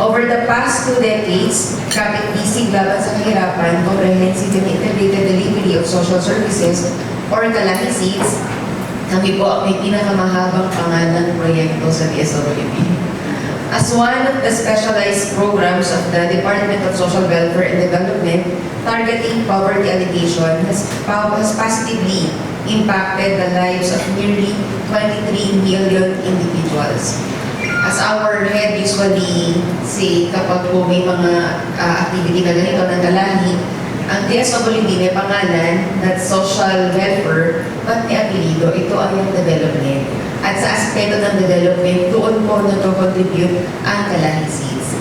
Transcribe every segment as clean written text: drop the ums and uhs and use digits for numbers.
Over the past 2 decades, Kapit-Bisig Laban sa Kahirapan, Comprehensive and Integrated Delivery of Social Services, or Kalahisids, kami po ang may pinakamahabang pangalan proyekto sa DSWD. As one of the specialized programs of the Department of Social Welfare and Development, targeting poverty alleviation has positively impacted the lives of nearly 23 million individuals. As our head usually say, kapag po may mga activity na ganito ng kalahi, ang DSWD may pangalan na social welfare, but may apelido, ito ay yung development. At sa aspeto ng development, doon po nag-contribute ang Kalahisids.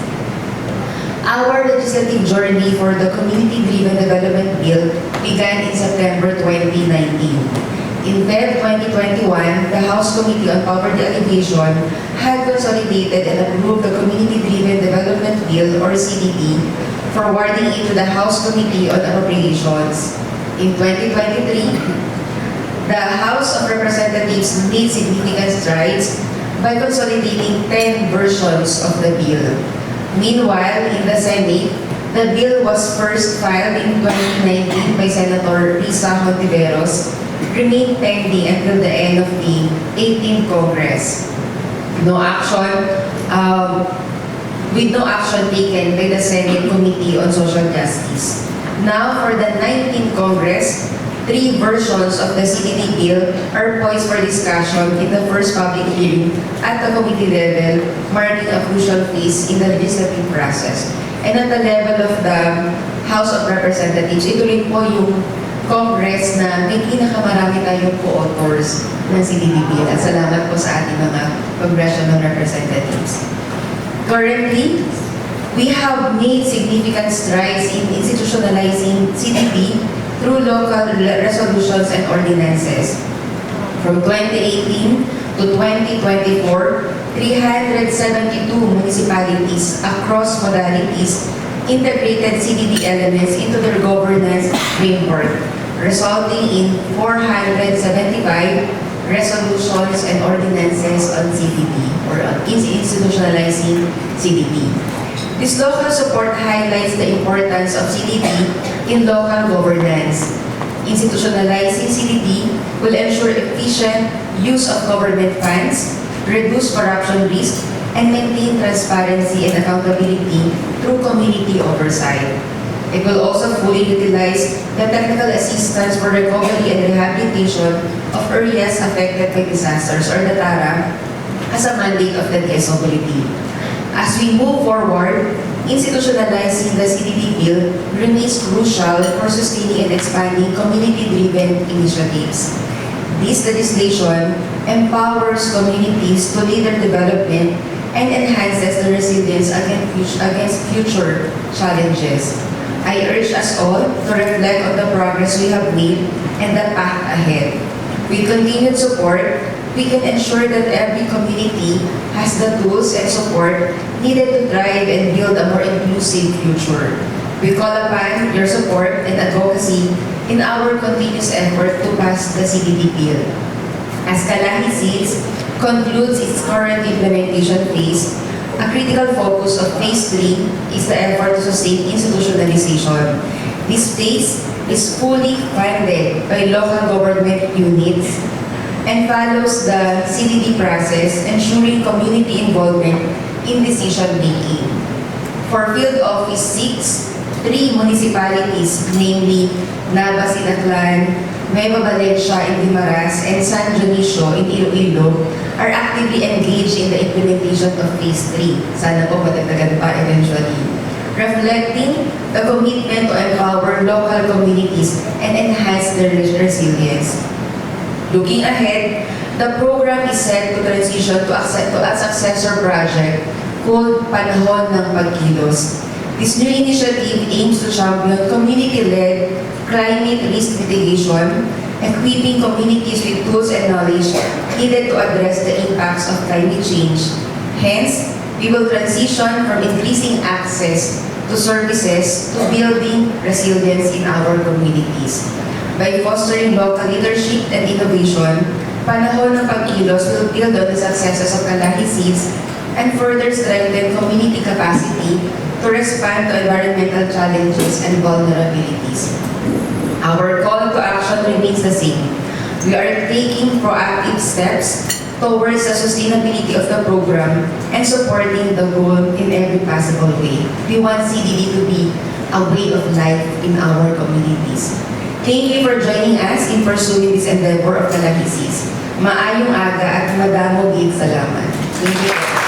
Our legislative journey for the Community-Driven Development Bill began in September 2019. In Feb 2021, the House Committee on Poverty Alleviation had consolidated and approved the Community-Driven Development Bill, or CDB, forwarding it to the House Committee on Appropriations. In 2023, the House of Representatives made significant strides by consolidating 10 versions of the bill. Meanwhile, in the Senate, the bill was first filed in 2019 by Senator Risa Hontiveros, remained pending until the end of the 18th Congress. With no action taken by the Senate Committee on Social Justice. Now, for the 19th Congress, 3 versions of the CDD bill are poised for discussion in the first public hearing at the committee level, marking a crucial phase in the legislative process. And at the level of the House of Representatives, ito rin po yung Congress na may pinakamarami tayong co-authors ng CDD bill. At salamat po sa ating mga congressional representatives. Currently, we have made significant strides in institutionalizing CDB through local resolutions and ordinances. From 2018 to 2024, 372 municipalities across modalities integrated CDB elements into their governance framework, resulting in 475 resolutions and ordinances on CDB, or on institutionalizing CDB. This local support highlights the importance of CDB in local governance. Institutionalizing CDB will ensure efficient use of government funds, reduce corruption risk, and maintain transparency and accountability through community oversight. It will also fully utilize the technical assistance for recovery and rehabilitation of areas affected by disasters, or the TARA, as a mandate of the DSWD. As we move forward, institutionalizing the CDB bill remains crucial for sustaining and expanding community-driven initiatives. This legislation empowers communities to lead their development and enhances the resilience against future challenges. I urge us all to reflect on the progress we have made and the path ahead. With continued support, we can ensure that every community has the tools and support needed to thrive and build a more inclusive future. We call upon your support and advocacy in our continuous effort to pass the CDB bill. As Kalahisids concludes its current implementation phase, a critical focus of Phase 3 is the effort to sustain institutionalization. This phase is fully funded by local government units and follows the CDD process, ensuring community involvement in decision-making. For Field Office 6, 3 municipalities, namely Navas in Aklan, Nueva Valencia in Guimaras, and San Dionisio in Iloilo, are actively engaged in the implementation of Phase 3. Sana po matagdagan pa eventually. Reflecting the commitment to empower local communities and enhance their resilience. Looking ahead, the program is set to transition to a successor project called Panahon ng Pagkilos. This new initiative aims to champion community-led climate risk mitigation, equipping communities with tools and knowledge needed to address the impacts of climate change. Hence, we will transition from increasing access to services to building resilience in our communities. By fostering local leadership and innovation, Panahon ng Pagkilos will build on the successes of Kalahisids and further strengthen community capacity capacity to respond to environmental challenges and vulnerabilities. Our call to action remains the same. We are taking proactive steps towards the sustainability of the program and supporting the goal in every possible way. We want CDD to be a way of life in our communities. Thank you for joining us in pursuing this endeavor of Kalahisis. Maayong aga at madamo gid salamat. Thank you.